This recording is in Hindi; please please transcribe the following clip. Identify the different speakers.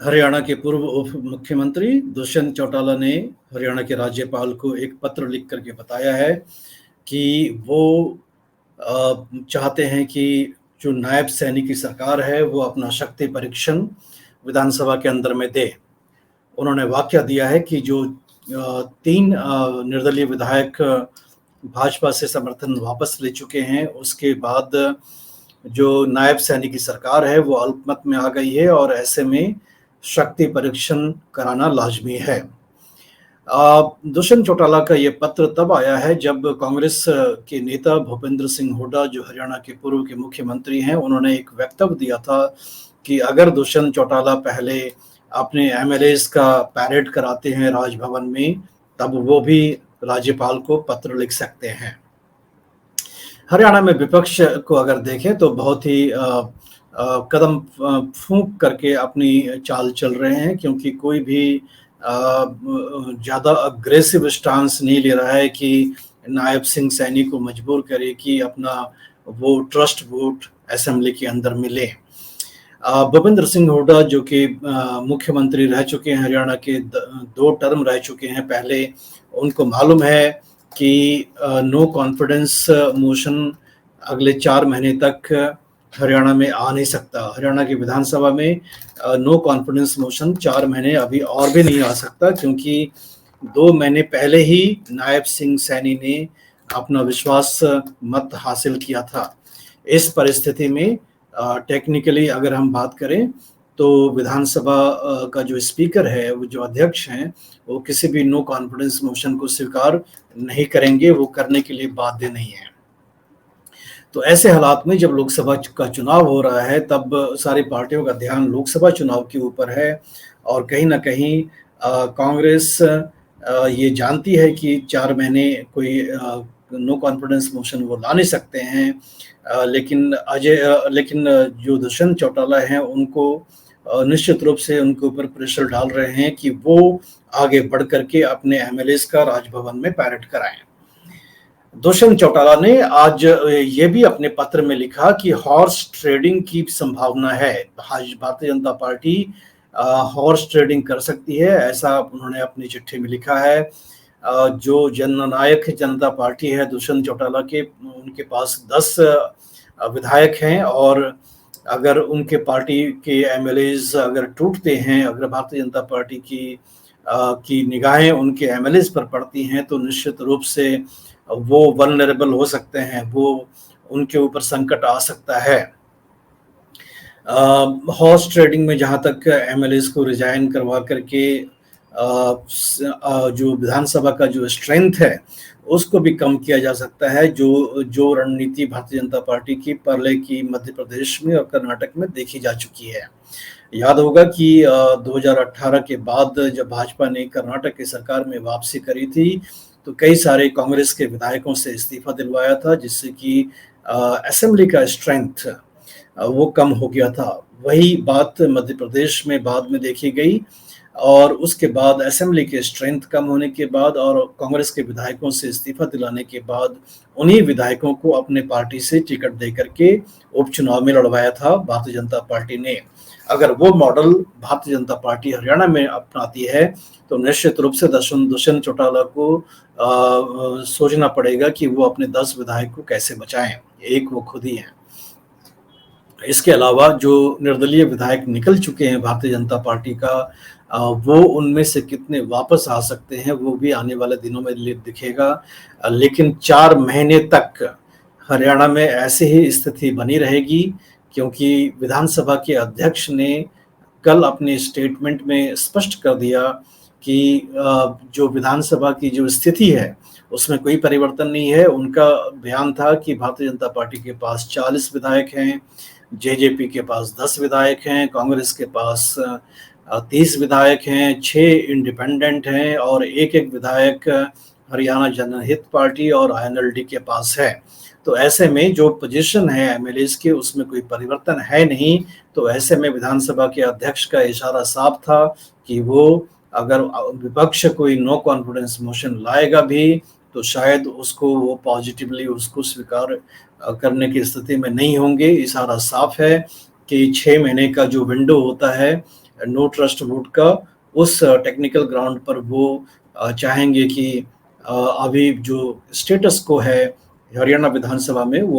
Speaker 1: हरियाणा के पूर्व उप मुख्यमंत्री दुष्यंत चौटाला ने हरियाणा के राज्यपाल को एक पत्र लिख करके बताया है कि वो चाहते हैं कि जो नायब सैनी की सरकार है वो अपना शक्ति परीक्षण विधानसभा के अंदर में दे। उन्होंने वाकया दिया है कि जो 3 निर्दलीय विधायक भाजपा से समर्थन वापस ले चुके हैं, उसके बाद जो नायब सैनी की सरकार है वो अल्पमत में आ गई है और ऐसे में शक्ति परीक्षण कराना लाज़मी है। दुष्यंत चौटाला का ये पत्र तब आया है जब कांग्रेस के नेता भूपेंद्र सिंह हुड्डा, जो हरियाणा के पूर्व के मुख्यमंत्री हैं, उन्होंने एक वक्तव्य दिया था कि अगर दुष्यंत चौटाला पहले अपने एमएलएज का पैरेड कराते हैं राजभवन में, तब वो भी राज्यपाल को पत्र लिख सकते हैं। हरियाणा में विपक्ष को अगर देखें तो बहुत ही कदम फूंक करके अपनी चाल चल रहे हैं, क्योंकि कोई भी ज़्यादा अग्रेसिव स्टांस नहीं ले रहा है कि नायब सिंह सैनी को मजबूर करे कि अपना वो ट्रस्ट वोट असेंबली के अंदर मिले। भूपेंद्र सिंह हुड्डा जो कि मुख्यमंत्री रह चुके हैं, हरियाणा के 2 टर्म रह चुके हैं पहले, उनको मालूम है कि नो कॉन्फिडेंस मोशन अगले 4 महीने तक हरियाणा में आ नहीं सकता। हरियाणा की विधानसभा में नो कॉन्फिडेंस मोशन 4 महीने अभी और भी नहीं आ सकता, क्योंकि 2 महीने पहले ही नायब सिंह सैनी ने अपना विश्वास मत हासिल किया था। इस परिस्थिति में टेक्निकली अगर हम बात करें तो विधानसभा का जो स्पीकर है, वो जो अध्यक्ष हैं, वो किसी भी नो कॉन्फिडेंस मोशन को स्वीकार नहीं करेंगे, वो करने के लिए बाध्य नहीं है। तो ऐसे हालात में जब लोकसभा का चुनाव हो रहा है, तब सारी पार्टियों का ध्यान लोकसभा चुनाव के ऊपर है और कहीं न कहीं कांग्रेस ये जानती है कि 4 महीने कोई नो कॉन्फिडेंस मोशन वो ला नहीं सकते हैं, लेकिन जो दुष्यंत चौटाला हैं उनको निश्चित रूप से उनके ऊपर प्रेशर डाल रहे हैं कि वो आगे बढ़ करके अपने एमएलएज का राजभवन में पैरेड कराएं। दुष्यंत चौटाला ने आज ये भी अपने पत्र में लिखा कि हॉर्स ट्रेडिंग की संभावना है। Bharatiya Janata party horse trading कर सकती है, ऐसा उन्होंने अपनी चिट्ठी में लिखा है। जो जननायक जनता पार्टी है दुष्यंत चौटाला के, उनके पास 10 विधायक हैं और अगर उनके पार्टी के एमएलएज अगर टूटते हैं, अगर भारतीय जनता पार्टी की निगाहें उनके एमएलएज पर पड़ती हैं, तो निश्चित रूप से वो वल्नरेबल हो सकते हैं, वो उनके ऊपर संकट आ सकता है। हॉर्स ट्रेडिंग में जहाँ तक एमएलएज को रिजाइन करवा करके जो विधानसभा का जो स्ट्रेंथ है उसको भी कम किया जा सकता है, जो रणनीति भारतीय जनता पार्टी की पहले की मध्य प्रदेश में और कर्नाटक में देखी जा चुकी है। याद होगा कि 2018 के बाद जब भाजपा ने कर्नाटक की सरकार में वापसी करी थी, तो कई सारे कांग्रेस के विधायकों से इस्तीफा दिलवाया था, जिससे कि असेंबली का स्ट्रेंथ वो कम हो गया था। वही बात मध्य प्रदेश में बाद में देखी गई और उसके बाद असेंबली के स्ट्रेंथ कम होने के बाद और कांग्रेस के विधायकों से इस्तीफा दिलाने के बाद उन्हीं विधायकों को अपने पार्टी से टिकट दे करके उपचुनाव में लड़वाया था भारतीय जनता पार्टी ने। अगर वो मॉडल भारतीय जनता पार्टी हरियाणा में अपनाती है, तो निश्चित रूप से दुष्यंत चौटाला को सोचना पड़ेगा कि वो अपने 10 विधायक को कैसे बचाएं। एक वो खुद ही हैं। इसके अलावा जो निर्दलीय विधायक निकल चुके हैं भारतीय जनता पार्टी का, वो उनमें से कितने वापस आ सकते हैं वो भी आने वाले दिनों में दिखेगा। लेकिन 4 महीने तक हरियाणा में ऐसे ही स्थिति बनी रहेगी, क्योंकि विधानसभा के अध्यक्ष ने कल अपने स्टेटमेंट में स्पष्ट कर दिया कि जो विधानसभा की जो स्थिति है उसमें कोई परिवर्तन नहीं है। उनका बयान था कि भारतीय जनता पार्टी के पास 40 विधायक हैं, जेजेपी के पास 10 विधायक हैं, कांग्रेस के पास 30 विधायक हैं, 6 इंडिपेंडेंट हैं और एक विधायक हरियाणा जनहित पार्टी और आईएनएलडी के पास है। तो ऐसे में जो पोजीशन है एमएलएज के, उसमें कोई परिवर्तन है नहीं। तो ऐसे में विधानसभा के अध्यक्ष का इशारा साफ था कि वो अगर विपक्ष कोई नो कॉन्फिडेंस मोशन लाएगा भी, तो शायद उसको वो पॉजिटिवली उसको स्वीकार करने की स्थिति में नहीं होंगे। इशारा साफ है कि 6 महीने का जो विंडो होता है नो ट्रस्ट वोट का उस टेक्निकल ग्राउंड पर वो चाहेंगे कि अभी जो स्टेटस को है हरियाणा विधानसभा में वो